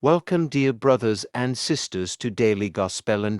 Welcome, dear brothers and sisters, to Daily Gospel.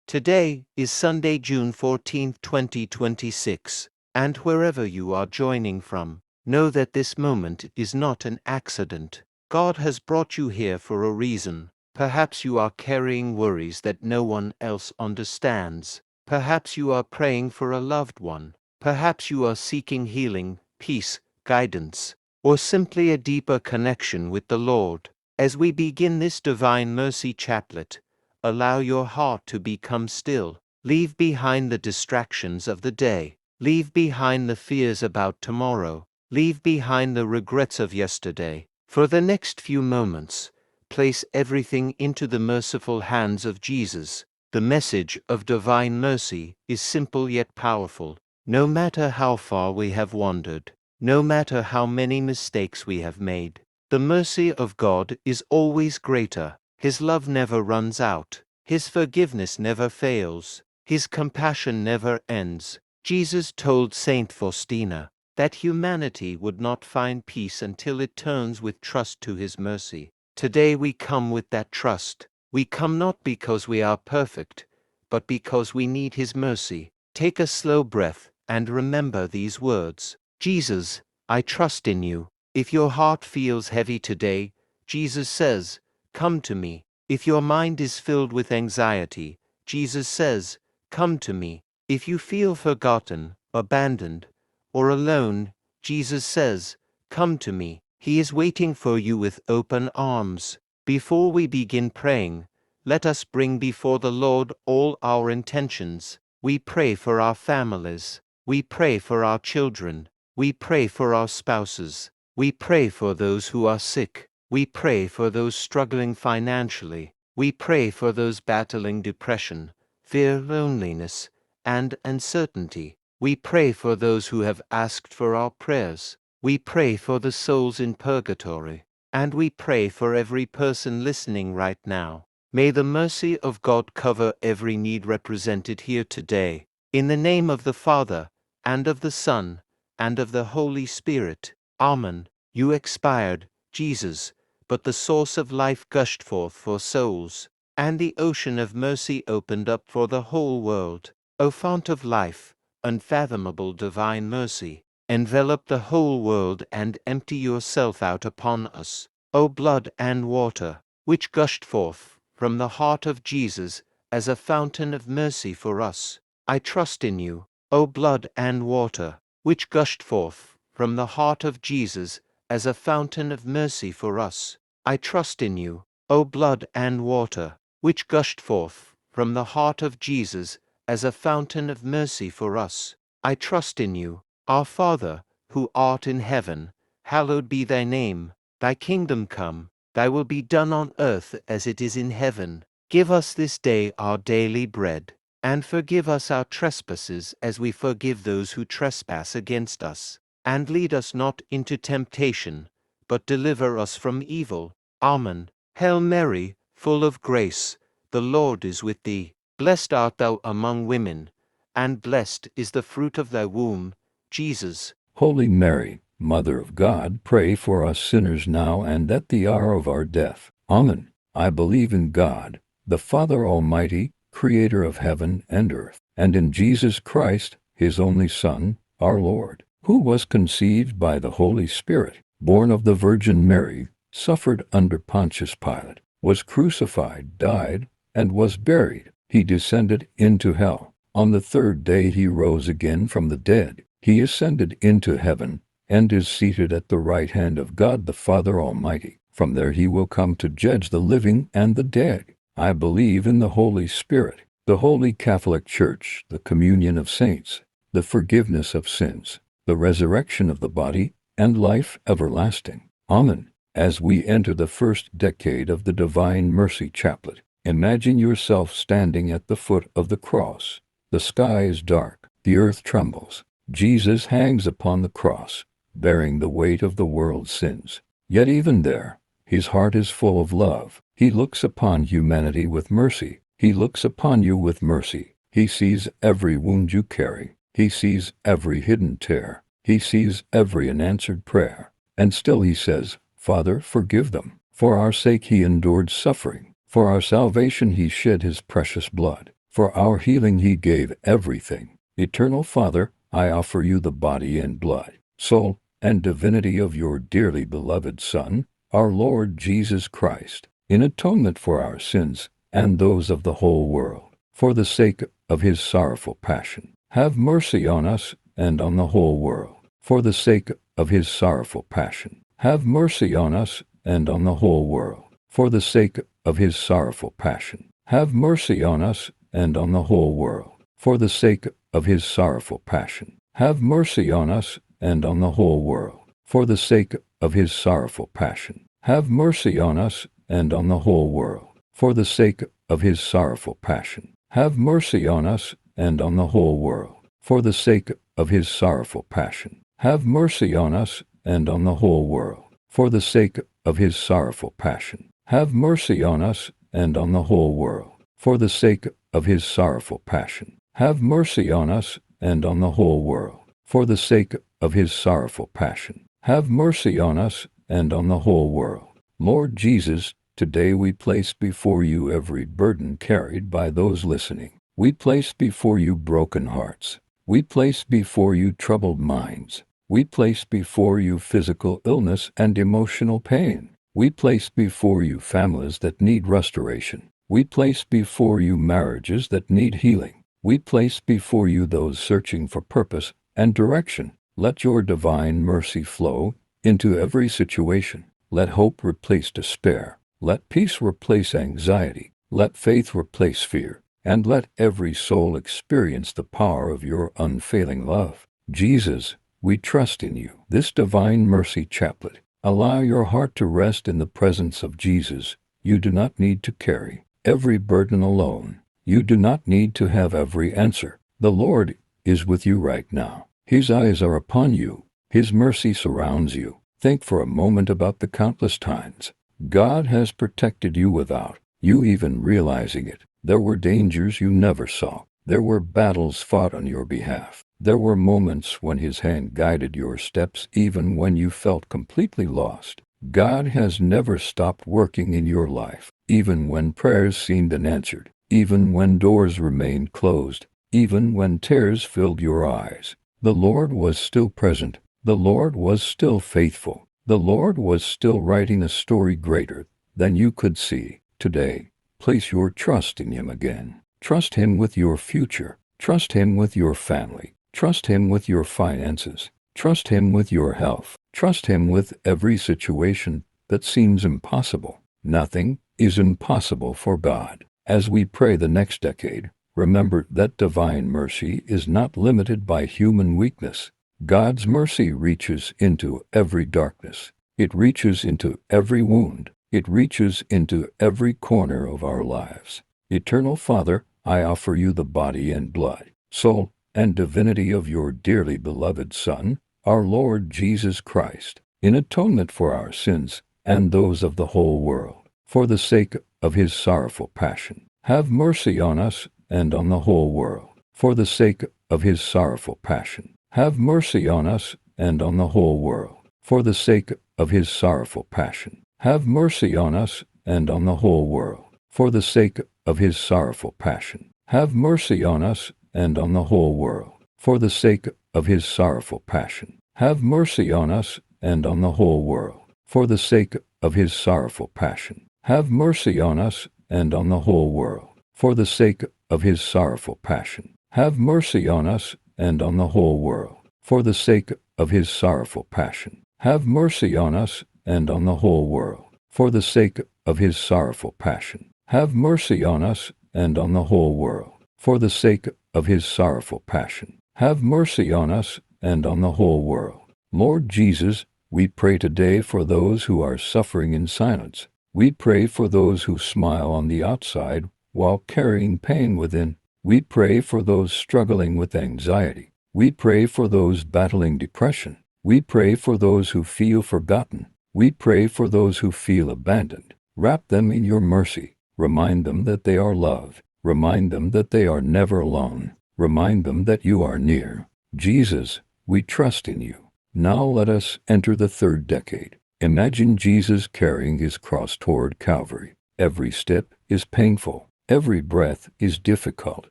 Today is Sunday, June 14, 2026, and wherever you are joining from, know that this moment is not an accident. God has brought you here for a reason. Perhaps you are carrying worries that no one else understands. Perhaps you are praying for a loved one. Perhaps you are seeking healing, peace, guidance, or simply a deeper connection with the Lord. As we begin this Divine Mercy Chaplet, allow your heart to become still. Leave behind the distractions of the day. Leave behind the fears about tomorrow. Leave behind the regrets of yesterday. For the next few moments, place everything into the merciful hands of Jesus. The message of Divine Mercy is simple yet powerful. No matter how far we have wandered, no matter how many mistakes we have made, the mercy of God is always greater. His love never runs out. His forgiveness never fails. His compassion never ends. Jesus told Saint Faustina that humanity would not find peace until it turns with trust to His mercy. Today we come with that trust. We come not because we are perfect, but because we need His mercy. Take a slow breath and remember these words. Jesus, I trust in you. If your heart feels heavy today, Jesus says, "Come to me." If your mind is filled with anxiety, Jesus says, "Come to me." If you feel forgotten, abandoned, or alone, Jesus says, "Come to me." He is waiting for you with open arms. Before we begin praying, let us bring before the Lord all our intentions. We pray for our families. We pray for our children. We pray for our spouses. We pray for those who are sick. We pray for those struggling financially. We pray for those battling depression, fear, loneliness, and uncertainty. We pray for those who have asked for our prayers. We pray for the souls in purgatory. And we pray for every person listening right now. May the mercy of God cover every need represented here today. In the name of the Father, and of the Son, and of the Holy Spirit. Amen. You expired, Jesus, but the source of life gushed forth for souls, and the ocean of mercy opened up for the whole world. O fount of life, unfathomable divine mercy, envelop the whole world and empty yourself out upon us. O blood and water, which gushed forth from the heart of Jesus as a fountain of mercy for us, I trust in you. O blood and water, which gushed forth from the heart of Jesus as a fountain of mercy for us, I trust in you. O blood and water, which gushed forth from the heart of Jesus as a fountain of mercy for us, I trust in you. Our Father, who art in heaven, hallowed be thy name. Thy kingdom come, thy will be done on earth as it is in heaven. Give us this day our daily bread, and forgive us our trespasses as we forgive those who trespass against us. And lead us not into temptation, but deliver us from evil. Amen. Hail Mary, full of grace, the Lord is with thee. Blessed art thou among women, and blessed is the fruit of thy womb, Jesus. Holy Mary, Mother of God, pray for us sinners now and at the hour of our death. Amen. I believe in God, the Father Almighty, Creator of heaven and earth, and in Jesus Christ, His only Son, our Lord, who was conceived by the Holy Spirit, born of the Virgin Mary, suffered under Pontius Pilate, was crucified, died, and was buried. He descended into hell. On the third day He rose again from the dead. He ascended into heaven, and is seated at the right hand of God the Father Almighty. From there He will come to judge the living and the dead. I believe in the Holy Spirit, the Holy Catholic Church, the communion of saints, the forgiveness of sins, the resurrection of the body, and life everlasting. Amen. As we enter the first decade of the Divine Mercy Chaplet, imagine yourself standing at the foot of the cross. The sky is dark, the earth trembles. Jesus hangs upon the cross, bearing the weight of the world's sins. Yet even there, His heart is full of love. He looks upon humanity with mercy. He looks upon you with mercy. He sees every wound you carry. He sees every hidden tear. He sees every unanswered prayer. And still He says, "Father, forgive them, For our sake he endured suffering. For our salvation he shed his precious blood. For our healing he gave everything. Eternal Father, I offer you the body and blood, soul, and divinity of your dearly beloved Son, our Lord Jesus Christ, in atonement for our sins and those of the whole world, for the sake of his sorrowful passion. Have mercy on us and on the whole world, for the sake of his sorrowful passion. Have mercy on us and on the whole world, for the sake of his sorrowful passion. Have mercy on us and on the whole world, for the sake of his sorrowful passion. Have mercy on us and on the whole world, for the sake of his sorrowful passion. Have mercy on us and on the whole world, for the sake of his sorrowful passion. Have mercy on us and on the whole world, for the sake of his sorrowful passion. Have mercy on us and on the whole world, for the sake of his sorrowful passion. Have mercy on us and on the whole world, for the sake of his sorrowful passion. Have mercy on us and on the whole world, for the sake of his sorrowful passion. Have mercy on us and on the whole world. Lord Jesus, today we place before you every burden carried by those listening. We place before you broken hearts. We place before you troubled minds. We place before you physical illness and emotional pain. We place before you families that need restoration. We place before you marriages that need healing. We place before you those searching for purpose and direction. Let your divine mercy flow into every situation. Let hope replace despair. Let peace replace anxiety. Let faith replace fear. And let every soul experience the power of your unfailing love. Jesus, we trust in you. This Divine Mercy Chaplet, allow your heart to rest in the presence of Jesus. You do not need to carry every burden alone. You do not need to have every answer. The Lord is with you right now. His eyes are upon you. His mercy surrounds you. Think for a moment about the countless times God has protected you without you even realizing it. There were dangers you never saw. There were battles fought on your behalf. There were moments when his hand guided your steps even when you felt completely lost. God has never stopped working in your life, even when prayers seemed unanswered, even when doors remained closed, even when tears filled your eyes. The Lord was still present. The Lord was still faithful. The Lord was still writing a story greater than you could see. Today, place your trust in him again. Trust him with your future. Trust him with your family. Trust him with your finances. Trust him with your health. Trust him with every situation that seems impossible. Nothing is impossible for God. As we pray the next decade, remember that divine mercy is not limited by human weakness. God's mercy reaches into every darkness. It reaches into every wound. It reaches into every corner of our lives. Eternal Father, I offer you the body and blood, soul, and divinity of your dearly beloved Son, our Lord Jesus Christ, in atonement for our sins and those of the whole world, for the sake of his sorrowful passion. Have mercy on us and on the whole world, for the sake of his sorrowful passion. Have mercy on us and on the whole world, for the sake of his sorrowful passion. Have mercy on us and on the whole world, for the sake of his sorrowful passion. Have mercy on us and on the whole world, for the sake of his sorrowful passion. Have mercy on us and on the whole world, for the sake of his sorrowful passion. Have mercy on us and on the whole world, for the sake of his sorrowful passion. Have mercy on us and on the whole world, for the sake of his sorrowful passion. Have mercy on us and on the whole world, for the sake of his sorrowful passion. Have mercy on us and on the whole world, for the sake of his sorrowful passion. Have mercy on us and on the whole world. Lord Jesus, we pray today for those who are suffering in silence. We pray for those who smile on the outside while carrying pain within. We pray for those struggling with anxiety. We pray for those battling depression. We pray for those who feel forgotten. We pray for those who feel abandoned. Wrap them in your mercy. Remind them that they are loved. Remind them that they are never alone. Remind them that you are near. Jesus, we trust in you. Now let us enter the third decade. Imagine Jesus carrying his cross toward Calvary. Every step is painful. Every breath is difficult.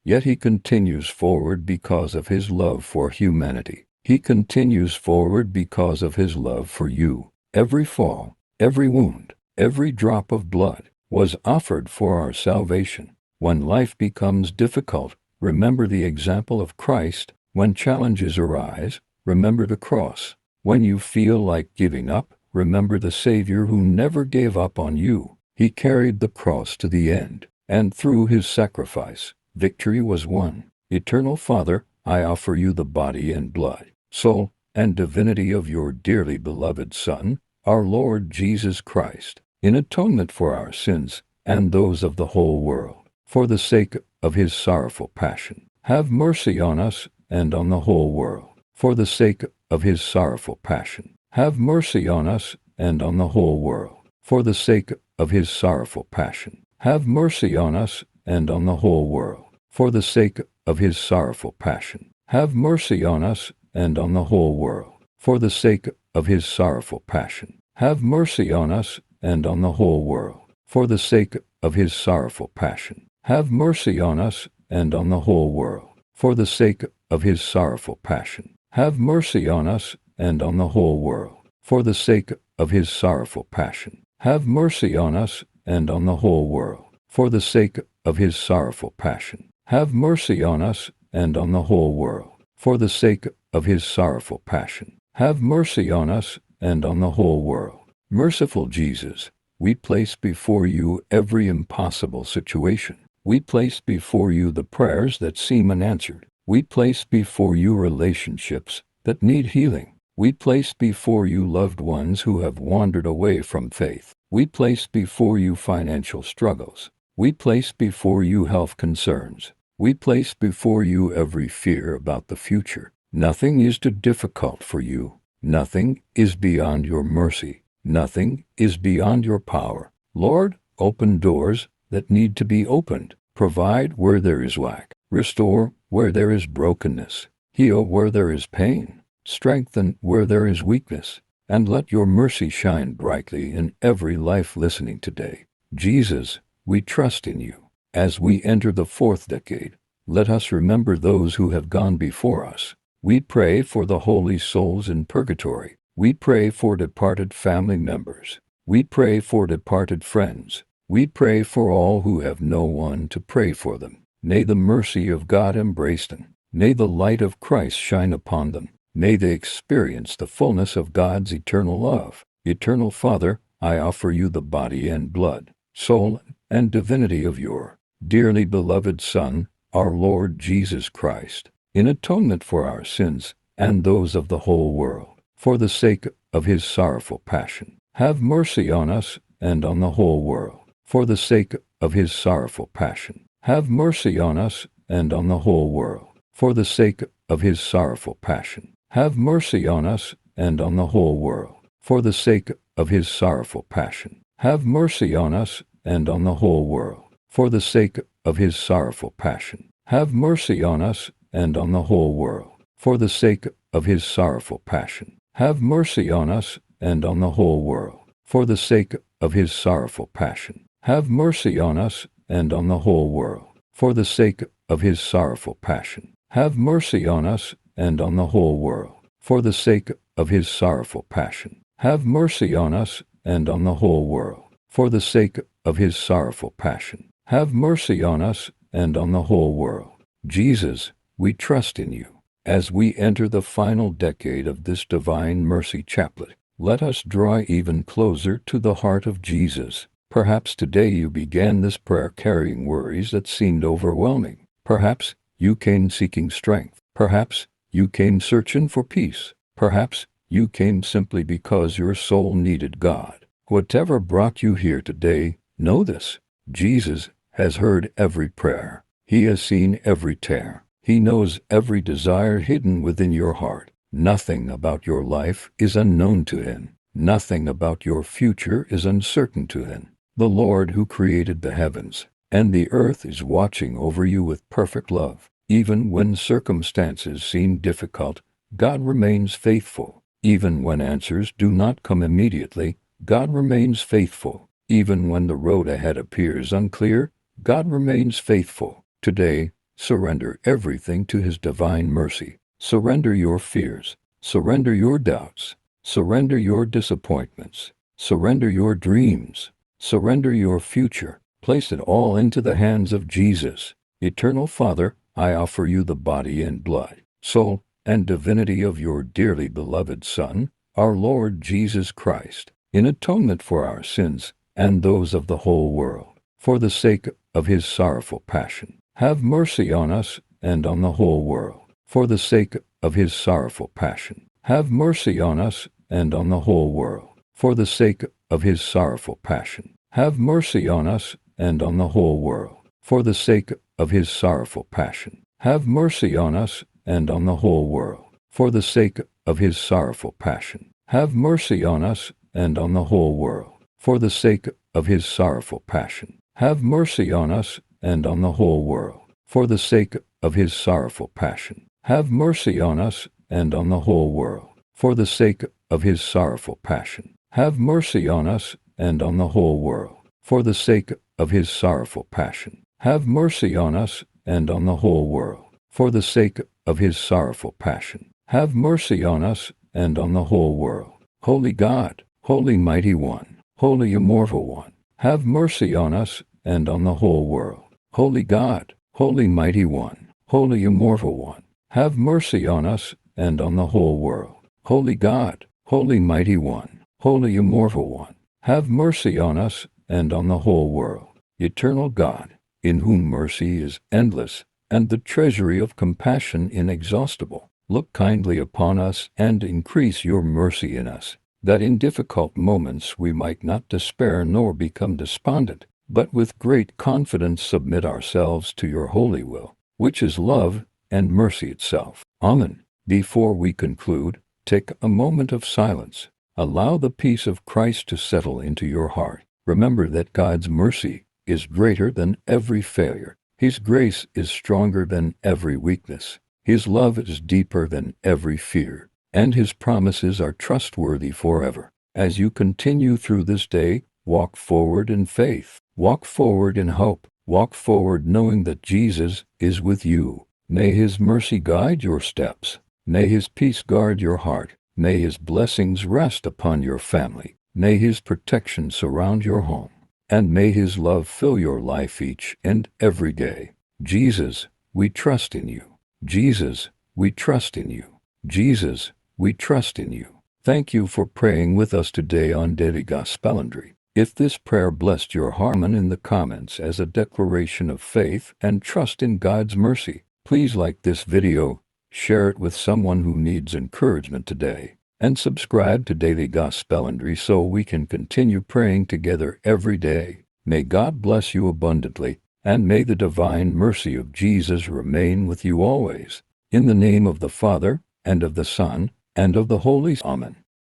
Yet he continues forward because of his love for humanity. He continues forward because of his love for you. Every fall, every wound, every drop of blood was offered for our salvation. When life becomes difficult, remember the example of Christ. When challenges arise, remember the cross. When you feel like giving up, remember the Savior who never gave up on you. He carried the cross to the end, and through his sacrifice, victory was won. Eternal Father, I offer you the body and blood, soul, and divinity of your dearly beloved Son, our Lord Jesus Christ, in atonement for our sins and those of the whole world, for the sake of his sorrowful passion. Have mercy on us and on the whole world, for the sake of his sorrowful passion. Have mercy on us and on the whole world, for the sake of his sorrowful passion. Have mercy on us and on the whole world, for the sake of his sorrowful passion. Have mercy on us and on the whole world, for the sake of his sorrowful passion. Have mercy on us and on the whole world, for the sake of his sorrowful passion. Have mercy on us and on the whole world, for the sake of his sorrowful passion. Have mercy on us and on the whole world, for the sake of his sorrowful passion. Have mercy on us and on the whole world, for the sake of his sorrowful passion. Have mercy on us and on the whole world, for the sake of his sorrowful passion. Have mercy on us and on the whole world. Merciful Jesus, we place before you every impossible situation. We place before you the prayers that seem unanswered. We place before you relationships that need healing. We place before you loved ones who have wandered away from faith. We place before you financial struggles. We place before you health concerns. We place before you every fear about the future. Nothing is too difficult for you. Nothing is beyond your mercy. Nothing is beyond your power. Lord, open doors that need to be opened. Provide where there is lack. Restore where there is brokenness. Heal where there is pain. Strengthen where there is weakness. And let your mercy shine brightly in every life listening today. Jesus, we trust in you. As we enter the fourth decade, let us remember those who have gone before us. We pray for the holy souls in purgatory. We pray for departed family members. We pray for departed friends. We pray for all who have no one to pray for them. May the mercy of God embrace them. May the light of Christ shine upon them. May they experience the fullness of God's eternal love. Eternal Father, I offer you the body and blood, soul, and divinity of your dearly beloved Son, our Lord Jesus Christ, in atonement for our sins and those of the whole world, for the sake of his sorrowful passion. Have mercy on us and on the whole world, for the sake of his sorrowful passion. Have mercy on us and on the whole world, for the sake of his sorrowful passion. Have mercy on us and on the whole world, for the sake of his sorrowful passion. Have mercy on us and on the whole world, for the sake of his sorrowful passion. Have mercy on us and on the whole world, for the sake of his sorrowful passion. Have mercy on us and on the whole world, for the sake of his sorrowful passion. Have mercy on us and on the whole world, for the sake of his sorrowful passion. Have mercy on us and on the whole world, for the sake of his sorrowful passion. Have mercy on us and on the whole world, for the sake of his sorrowful passion. Have mercy on us and on the whole world. Jesus, we trust in you. As we enter the final decade of this Divine Mercy Chaplet, let us draw even closer to the heart of Jesus. Perhaps today you began this prayer carrying worries that seemed overwhelming. Perhaps you came seeking strength. Perhaps you came searching for peace. Perhaps you came simply because your soul needed God. Whatever brought you here today, know this: Jesus has heard every prayer. He has seen every tear. He knows every desire hidden within your heart. Nothing about your life is unknown to him. Nothing about your future is uncertain to him. The Lord who created the heavens and the earth is watching over you with perfect love. Even when circumstances seem difficult, God remains faithful. Even when answers do not come immediately, God remains faithful. Even when the road ahead appears unclear, God remains faithful. Today, surrender everything to His divine mercy. Surrender your fears. Surrender your doubts. Surrender your disappointments. Surrender your dreams. Surrender your future. Place it all into the hands of Jesus. Eternal Father, I offer you the body and blood, soul, and divinity of your dearly beloved Son, our Lord Jesus Christ, in atonement for our sins and those of the whole world, for the sake of His sorrowful passion. Have mercy on us and on the whole world, for the sake of His sorrowful passion. Have mercy on us and on the whole world, for the sake of His sorrowful passion. Have mercy on us and on the whole world, for the sake of His sorrowful passion. Have mercy on us and on the whole world, for the sake of His sorrowful passion. Have mercy on us and on the whole world, for the sake of His sorrowful passion. Have mercy on us and on the whole world, for the sake of His sorrowful passion. Have mercy on us and on the whole world, for the sake of His sorrowful passion. Have mercy on us and on the whole world, for the sake of His sorrowful passion. Have mercy on us and on the whole world, for the sake of His sorrowful passion. Have mercy on us and on the whole world. Holy God, Holy Mighty One, Holy Immortal One, have mercy on us and on the whole world. Holy God, Holy Mighty One, Holy Immortal One, have mercy on us and on the whole world. Holy God, Holy Mighty One, Holy Immortal One, have mercy on us and on the whole world. Eternal God, in whom mercy is endless and the treasury of compassion inexhaustible, look kindly upon us and increase your mercy in us, that in difficult moments we might not despair nor become despondent, but with great confidence submit ourselves to your holy will, which is love and mercy itself. Amen. Before we conclude, take a moment of silence. Allow the peace of Christ to settle into your heart. Remember that God's mercy is greater than every failure. His grace is stronger than every weakness. His love is deeper than every fear, and His promises are trustworthy forever. As you continue through this day, walk forward in faith, walk forward in hope, walk forward knowing that Jesus is with you. May His mercy guide your steps. May His peace guard your heart. May His blessings rest upon your family. May His protection surround your home. And may His love fill your life each and every day. Jesus, we trust in you. Jesus, we trust in you. Jesus, we trust in you. Thank you for praying with us today on Daily Gospelandry. If this prayer blessed your heart, in the comments as a declaration of faith and trust in God's mercy. Please like this video, share it with someone who needs encouragement today, and subscribe to Daily Gospelandry so we can continue praying together every day. May God bless you abundantly, and may the divine mercy of Jesus remain with you always. In the name of the Father, and of the Son, and of the Holy Spirit. Amen.